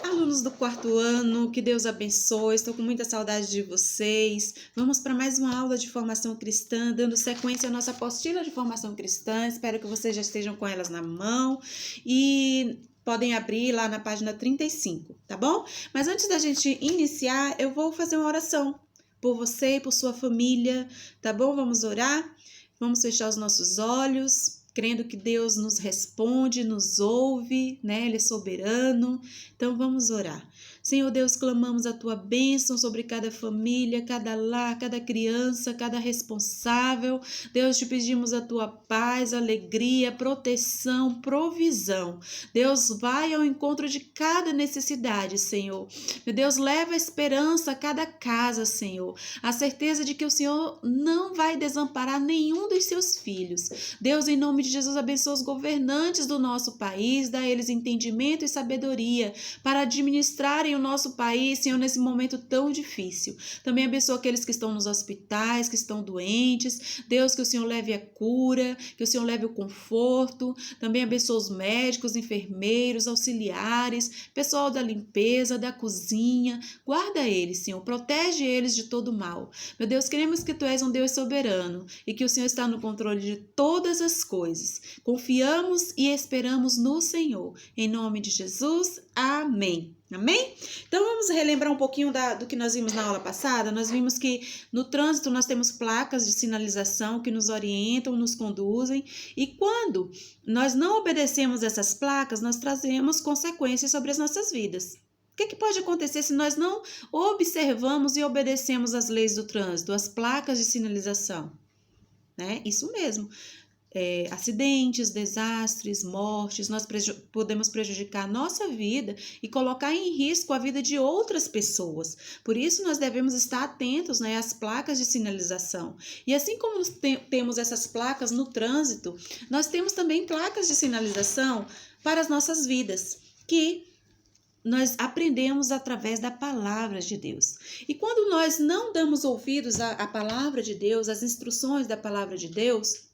Alunos do quarto ano, que Deus abençoe, estou com muita saudade de vocês. Vamos para mais uma aula de formação cristã, dando sequência à nossa apostila de formação cristã. Espero que vocês já estejam com elas na mão e podem abrir lá na página 35, tá bom? Mas antes da gente iniciar, eu vou fazer uma oração por você e por sua família, tá bom? Vamos orar, vamos fechar os nossos olhos, crendo que Deus nos responde, nos ouve, né? Ele é soberano. Então vamos orar. Senhor Deus, clamamos a tua bênção sobre cada família, cada lar, cada criança, cada responsável. Deus, te pedimos a tua paz, alegria, proteção, provisão. Deus, vai ao encontro de cada necessidade, Senhor. Meu Deus, leva a esperança a cada casa, Senhor. A certeza de que o Senhor não vai desamparar nenhum dos seus filhos. Deus, em nome de Jesus, abençoa os governantes do nosso país, dá a eles entendimento e sabedoria para administrarem o nosso país, Senhor, nesse momento tão difícil. Também abençoa aqueles que estão nos hospitais, que estão doentes. Deus, que o Senhor leve a cura, que o Senhor leve o conforto. Também abençoa os médicos, enfermeiros, auxiliares, pessoal da limpeza, da cozinha. Guarda eles, Senhor, protege eles de todo mal. Meu Deus, queremos que Tu és um Deus soberano e que o Senhor está no controle de todas as coisas. Confiamos e esperamos no Senhor. Em nome de Jesus, amém. Amém? Então vamos relembrar um pouquinho do que nós vimos na aula passada. Nós vimos que no trânsito nós temos placas de sinalização que nos orientam, nos conduzem, e quando nós não obedecemos essas placas, nós trazemos consequências sobre as nossas vidas. O que pode acontecer se nós não observamos e obedecemos as leis do trânsito, as placas de sinalização? Né? Isso mesmo. Acidentes, desastres, mortes, nós podemos prejudicar a nossa vida e colocar em risco a vida de outras pessoas. Por isso, nós devemos estar atentos, né, às placas de sinalização. E assim como temos essas placas no trânsito, nós temos também placas de sinalização para as nossas vidas, que nós aprendemos através da palavra de Deus. E quando nós não damos ouvidos à palavra de Deus, às instruções da palavra de Deus,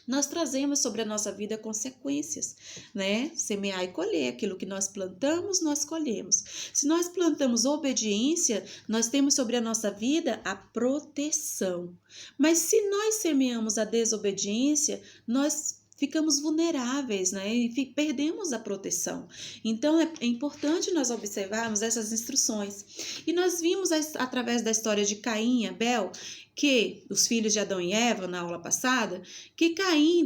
nós trazemos sobre a nossa vida consequências, né? Semear e colher, aquilo que nós plantamos, nós colhemos. Se nós plantamos obediência, nós temos sobre a nossa vida a proteção. Mas se nós semeamos a desobediência, nós ficamos vulneráveis, né? E perdemos a proteção. Então, é importante nós observarmos essas instruções. E nós vimos, através da história de Caim e Abel, que os filhos de Adão e Eva, na aula passada, que Caim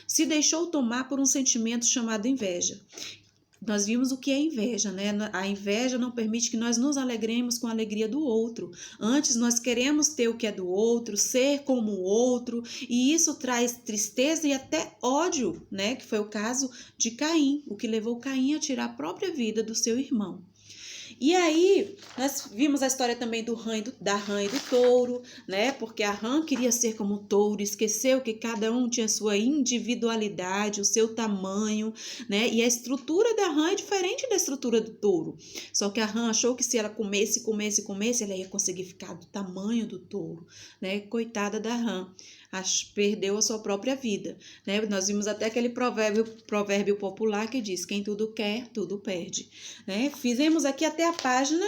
se deixou tomar por um sentimento chamado inveja. Nós vimos o que é inveja, né? A inveja não permite que nós nos alegremos com a alegria do outro. Antes, nós queremos ter o que é do outro, ser como o outro, e isso traz tristeza e até ódio, né? Que foi o caso de Caim, o que levou Caim a tirar a própria vida do seu irmão. E aí, nós vimos a história também da rã e do touro, né? Porque a rã queria ser como o touro, esqueceu que cada um tinha sua individualidade, o seu tamanho, né? E a estrutura da rã é diferente da estrutura do touro. Só que a rã achou que se ela comesse, ela ia conseguir ficar do tamanho do touro, né? Coitada da rã. Perdeu a sua própria vida, né? Nós vimos até aquele provérbio popular que diz: quem tudo quer, tudo perde, né? Fizemos aqui até a página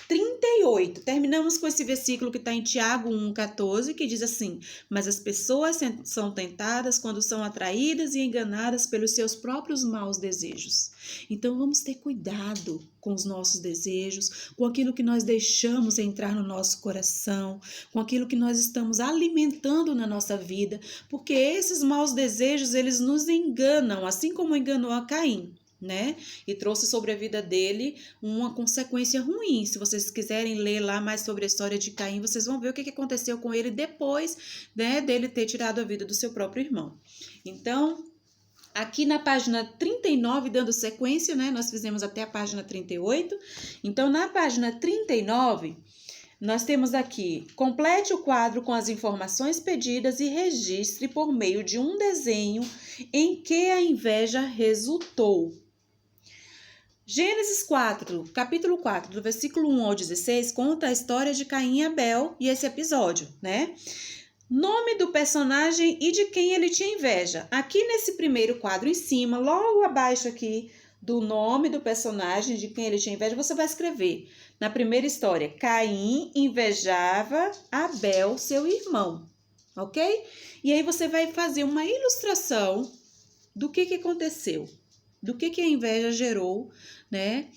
38. Terminamos com esse versículo que está em Tiago 1,14, que diz assim: mas as pessoas são tentadas quando são atraídas e enganadas pelos seus próprios maus desejos. Então vamos ter cuidado com os nossos desejos, com aquilo que nós deixamos entrar no nosso coração, com aquilo que nós estamos alimentando na nossa vida, porque esses maus desejos, eles nos enganam, assim como enganou a Caim, né? E trouxe sobre a vida dele uma consequência ruim. Se vocês quiserem ler lá mais sobre a história de Caim, vocês vão ver o que aconteceu com ele depois, né, dele ter tirado a vida do seu próprio irmão. Então, aqui na página 39, dando sequência, né, nós fizemos até a página 38. Então, na página 39, nós temos aqui: complete o quadro com as informações pedidas e registre por meio de um desenho em que a inveja resultou. Gênesis 4, capítulo 4, do versículo 1 ao 16, conta a história de Caim e Abel e esse episódio, né? Nome do personagem e de quem ele tinha inveja. Aqui nesse primeiro quadro em cima, logo abaixo aqui do nome do personagem de quem ele tinha inveja, você vai escrever. Na primeira história, Caim invejava Abel, seu irmão, ok? E aí você vai fazer uma ilustração do que aconteceu, do que a inveja gerou, né?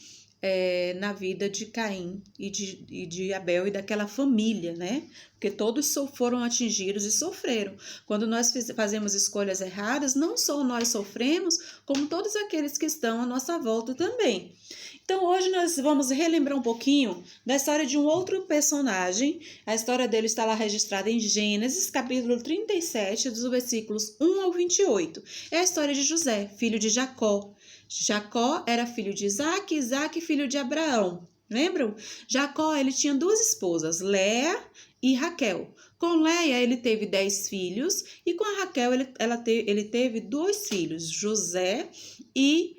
Na vida de Caim e de Abel e daquela família, né? Porque todos foram atingidos e sofreram. Quando nós fazemos escolhas erradas, não só nós sofremos, como todos aqueles que estão à nossa volta também. Então, hoje nós vamos relembrar um pouquinho da história de um outro personagem. A história dele está lá registrada em Gênesis, capítulo 37, dos versículos 1 ao 28. É a história de José, filho de Jacó. Jacó era filho de Isaac, Isaac filho de Abraão. Lembram? Jacó, ele tinha duas esposas, Léa e Raquel. Com Léa, ele teve 10 filhos e com a Raquel, ele teve 2 filhos, José e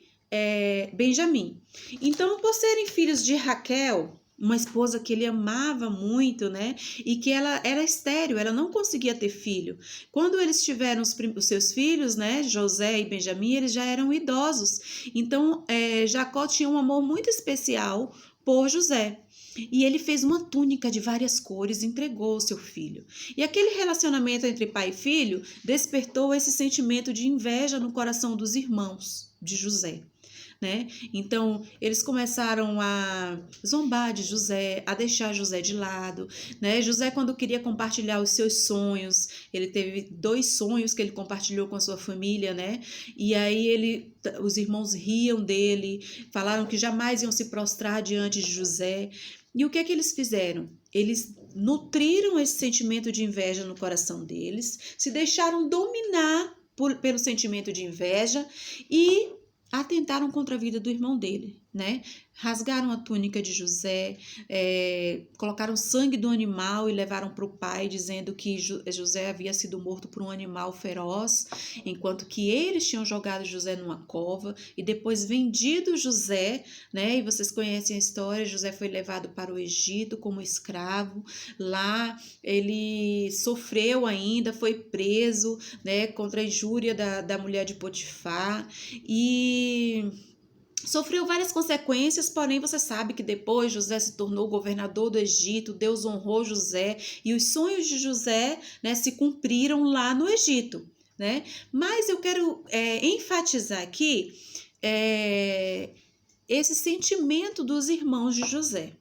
Benjamim. Então, por serem filhos de Raquel, uma esposa que ele amava muito, né? E que ela era estéril, ela não conseguia ter filho. Quando eles tiveram os seus filhos, né? José e Benjamim, eles já eram idosos. Então, Jacó tinha um amor muito especial por José. E ele fez uma túnica de várias cores e entregou ao seu filho. E aquele relacionamento entre pai e filho despertou esse sentimento de inveja no coração dos irmãos de José. Né? Então, eles começaram a zombar de José, a deixar José de lado, né? José, quando queria compartilhar os seus sonhos, ele teve 2 sonhos que ele compartilhou com a sua família, né? E aí os irmãos riam dele, falaram que jamais iam se prostrar diante de José. E o que é que eles fizeram? Eles nutriram esse sentimento de inveja no coração deles, se deixaram dominar pelo sentimento de inveja e atentaram contra a vida do irmão dele, né? Rasgaram a túnica de José, colocaram sangue do animal e levaram para o pai, dizendo que José havia sido morto por um animal feroz, enquanto que eles tinham jogado José numa cova e depois vendido José, né? E vocês conhecem a história, José foi levado para o Egito como escravo. Lá ele sofreu ainda, foi preso, né? Contra a injúria da mulher de Potifar e sofreu várias consequências, porém você sabe que depois José se tornou governador do Egito, Deus honrou José e os sonhos de José, né, se cumpriram lá no Egito, né? Mas eu quero enfatizar aqui esse sentimento dos irmãos de José.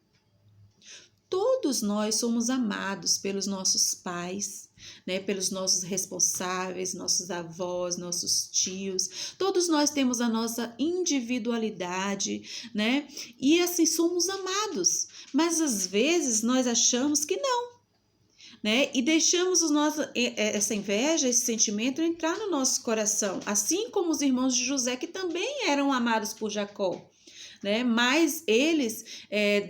Todos nós somos amados pelos nossos pais, né, pelos nossos responsáveis, nossos avós, nossos tios. Todos nós temos a nossa individualidade, né? E assim somos amados. Mas às vezes nós achamos que não, né? E deixamos essa inveja, esse sentimento entrar no nosso coração, assim como os irmãos de José, que também eram amados por Jacó. Né? Mas eles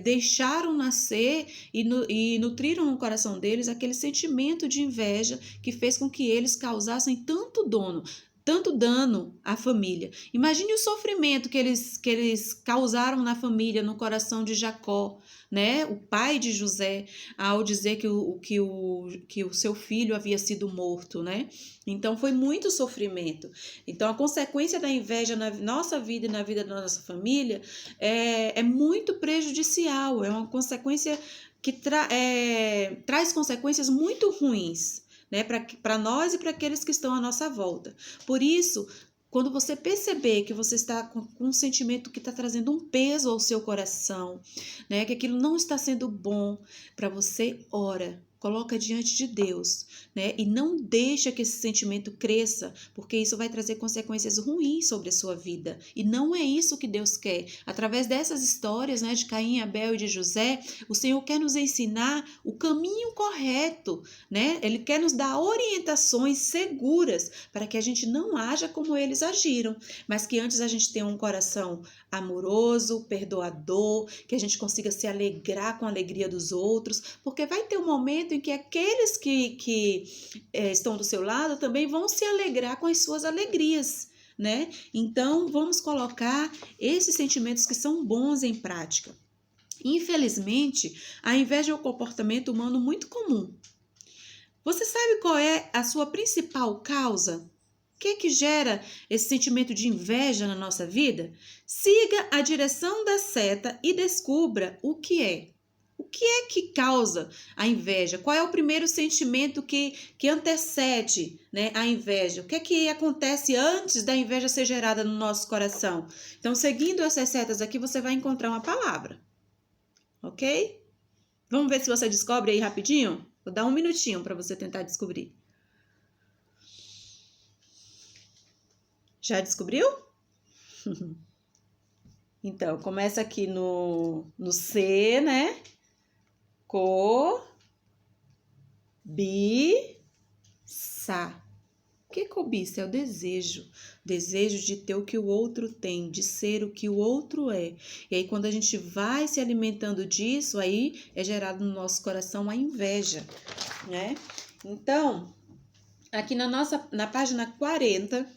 deixaram nascer e nutriram no coração deles aquele sentimento de inveja que fez com que eles causassem tanto dano à família. Imagine o sofrimento que eles causaram na família, no coração de Jacó, né? O pai de José, ao dizer que o seu filho havia sido morto, né? Então foi muito sofrimento. Então a consequência da inveja na nossa vida e na vida da nossa família é muito prejudicial, é uma consequência que traz consequências muito ruins, né, para nós e para aqueles que estão à nossa volta. Por isso, quando você perceber que você está com um sentimento que está trazendo um peso ao seu coração, né, que aquilo não está sendo bom para você, ora, coloca diante de Deus, né, e não deixa que esse sentimento cresça, porque isso vai trazer consequências ruins sobre a sua vida. E não é isso que Deus quer. Através dessas histórias, né, de Caim, Abel e de José, o Senhor quer nos ensinar o caminho correto, né? Ele quer nos dar orientações seguras para que a gente não haja como eles agiram, mas que antes a gente tenha um coração amoroso, perdoador, que a gente consiga se alegrar com a alegria dos outros, porque vai ter um momento em que aqueles que estão do seu lado também vão se alegrar com as suas alegrias, né? Então, vamos colocar esses sentimentos que são bons em prática. Infelizmente, a inveja é um comportamento humano muito comum. Você sabe qual é a sua principal causa? que gera esse sentimento de inveja na nossa vida? Siga a direção da seta e descubra o que é. O que é que causa a inveja? Qual é o primeiro sentimento que antecede, né, a inveja? O que é que acontece antes da inveja ser gerada no nosso coração? Então, seguindo essas setas aqui, você vai encontrar uma palavra. Ok? Vamos ver se você descobre aí rapidinho? Vou dar um minutinho para você tentar descobrir. Já descobriu? Então, começa aqui no C, né? Cobiça. O que é cobiça? É o desejo. Desejo de ter o que o outro tem, de ser o que o outro é. E aí, quando a gente vai se alimentando disso, aí é gerado no nosso coração a inveja, né? Então, aqui na página 40,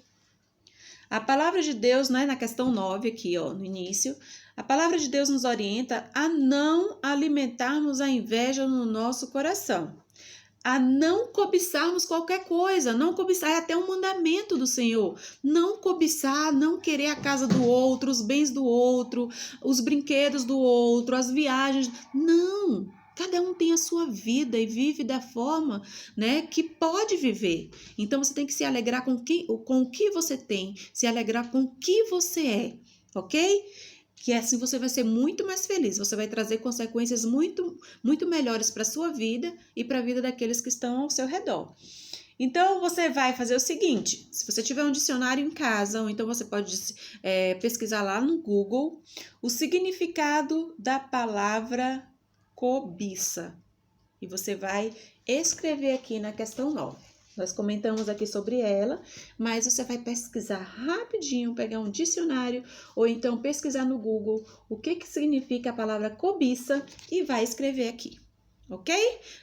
a palavra de Deus, né, na questão 9 aqui, ó, no início, a palavra de Deus nos orienta a não alimentarmos a inveja no nosso coração, a não cobiçarmos qualquer coisa, não cobiçar, é até um mandamento do Senhor, não cobiçar, não querer a casa do outro, os bens do outro, os brinquedos do outro, as viagens, não. Cada um tem a sua vida e vive da forma, né, que pode viver. Então, você tem que se alegrar com o que você tem, se alegrar com o que você é, ok? Que assim você vai ser muito mais feliz, você vai trazer consequências muito, muito melhores para a sua vida e para a vida daqueles que estão ao seu redor. Então, você vai fazer o seguinte, se você tiver um dicionário em casa, ou então você pode pesquisar lá no Google o significado da palavra cobiça. E você vai escrever aqui na questão 9. Nós comentamos aqui sobre ela, mas você vai pesquisar rapidinho, pegar um dicionário, ou então pesquisar no Google o que significa a palavra cobiça e vai escrever aqui, ok?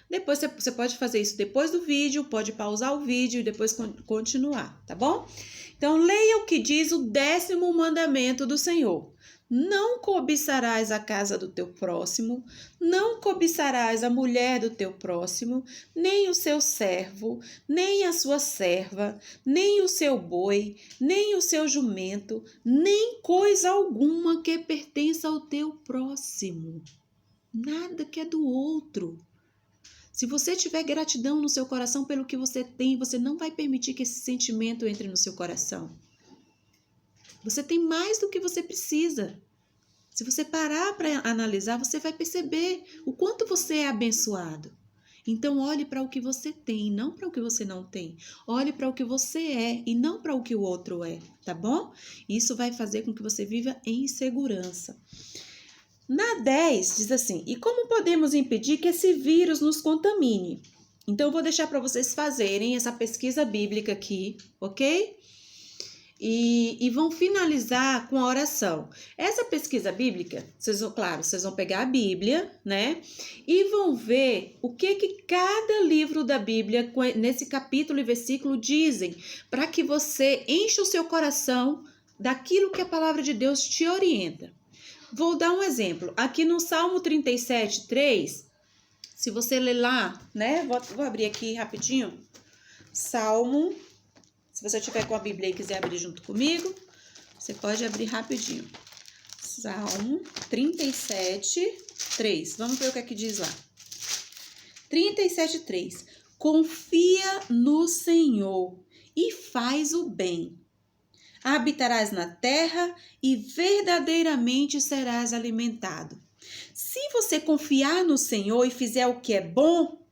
Depois você pode fazer isso depois do vídeo, pode pausar o vídeo e depois continuar, tá bom? Então, leia o que diz o 10º mandamento do Senhor. Não cobiçarás a casa do teu próximo, não cobiçarás a mulher do teu próximo, nem o seu servo, nem a sua serva, nem o seu boi, nem o seu jumento, nem coisa alguma que pertença ao teu próximo. Nada que é do outro. Se você tiver gratidão no seu coração pelo que você tem, você não vai permitir que esse sentimento entre no seu coração. Você tem mais do que você precisa. Se você parar para analisar, você vai perceber o quanto você é abençoado. Então, olhe para o que você tem, não para o que você não tem. Olhe para o que você é e não para o que o outro é, tá bom? Isso vai fazer com que você viva em segurança. Na 10, diz assim, e como podemos impedir que esse vírus nos contamine? Então, eu vou deixar para vocês fazerem essa pesquisa bíblica aqui, ok? E vão finalizar com a oração. Essa pesquisa bíblica, vocês vão pegar a Bíblia, né? E vão ver o que cada livro da Bíblia, nesse capítulo e versículo, dizem, para que você encha o seu coração daquilo que a palavra de Deus te orienta. Vou dar um exemplo. Aqui no Salmo 37, 3, se você ler lá, né? Vou abrir aqui rapidinho. Salmo, se você tiver com a Bíblia e quiser abrir junto comigo, você pode abrir rapidinho. Salmo 37, 3. Vamos ver o que é que diz lá. 37, 3. Confia no Senhor e faz o bem. Habitarás na terra e verdadeiramente serás alimentado. Se você confiar no Senhor e fizer o que é bom,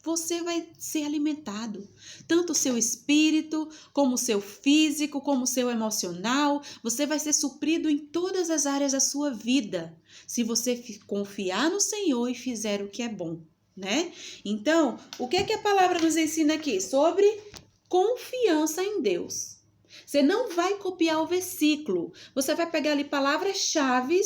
você vai ser alimentado. Tanto o seu espírito, como o seu físico, como o seu emocional. Você vai ser suprido em todas as áreas da sua vida. Se você confiar no Senhor e fizer o que é bom, né? Então, o que é que a palavra nos ensina aqui? Sobre confiança em Deus. Você não vai copiar o versículo. Você vai pegar ali palavras-chave,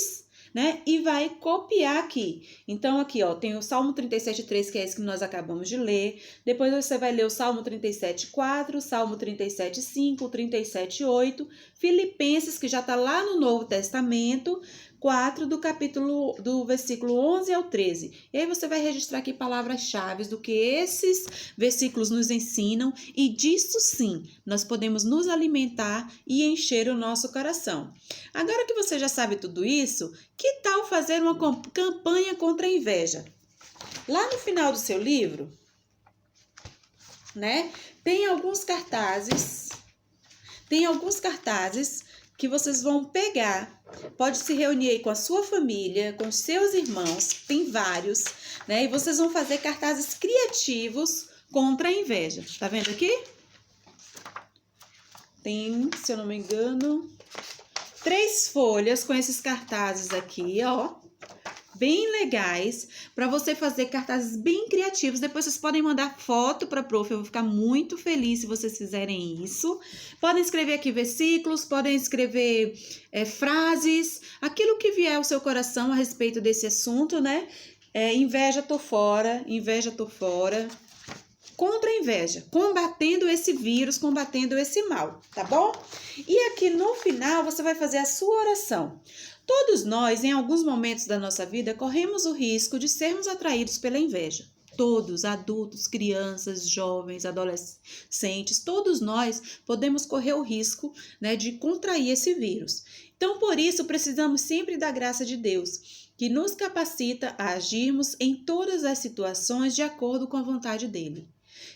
né? E vai copiar aqui. Então, aqui, ó, tem o Salmo 37,3, que é esse que nós acabamos de ler. Depois você vai ler o Salmo 37,4, Salmo 37,5, 37,8, Filipenses, que já está lá no Novo Testamento, 4 do versículo 11 ao 13. E aí você vai registrar aqui palavras-chave do que esses versículos nos ensinam, e disso sim, nós podemos nos alimentar e encher o nosso coração. Agora que você já sabe tudo isso, que tal fazer uma campanha contra a inveja? Lá no final do seu livro, né, tem alguns cartazes que vocês vão pegar. Pode se reunir aí com a sua família, com os seus irmãos, tem vários, né? E vocês vão fazer cartazes criativos contra a inveja. Tá vendo aqui? Tem, se eu não me engano, 3 folhas com esses cartazes aqui, ó. Bem legais, para você fazer cartazes bem criativos. Depois vocês podem mandar foto para a prof, eu vou ficar muito feliz se vocês fizerem isso. Podem escrever aqui versículos, podem escrever frases, aquilo que vier ao seu coração a respeito desse assunto, né? Inveja, tô fora, inveja, tô fora. Contra a inveja, combatendo esse vírus, combatendo esse mal, tá bom? E aqui no final você vai fazer a sua oração. Todos nós, em alguns momentos da nossa vida, corremos o risco de sermos atraídos pela inveja. Todos, adultos, crianças, jovens, adolescentes, todos nós podemos correr o risco, né, de contrair esse vírus. Então, por isso, precisamos sempre da graça de Deus, que nos capacita a agirmos em todas as situações de acordo com a vontade dele.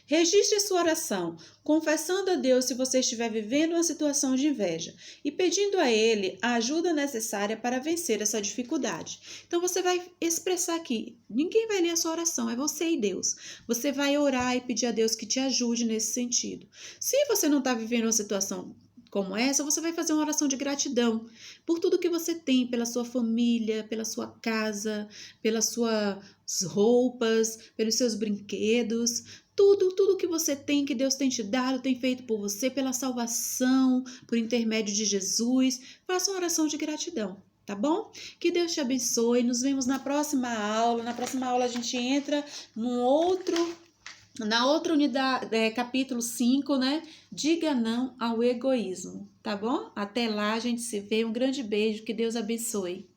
Registre sua oração, confessando a Deus se você estiver vivendo uma situação de inveja e pedindo a Ele a ajuda necessária para vencer essa dificuldade. Então você vai expressar aqui, ninguém vai ler a sua oração, é você e Deus. Você vai orar e pedir a Deus que te ajude nesse sentido. Se você não está vivendo uma situação como essa, você vai fazer uma oração de gratidão por tudo que você tem, pela sua família, pela sua casa, pelas suas roupas, pelos seus brinquedos, tudo que você tem, que Deus tem te dado, tem feito por você, pela salvação, por intermédio de Jesus. Faça uma oração de gratidão, tá bom? Que Deus te abençoe. Nos vemos na próxima aula. Na próxima aula a gente entra na outra unidade, capítulo 5, né? Diga não ao egoísmo, tá bom? Até lá, a gente se vê. Um grande beijo, que Deus abençoe.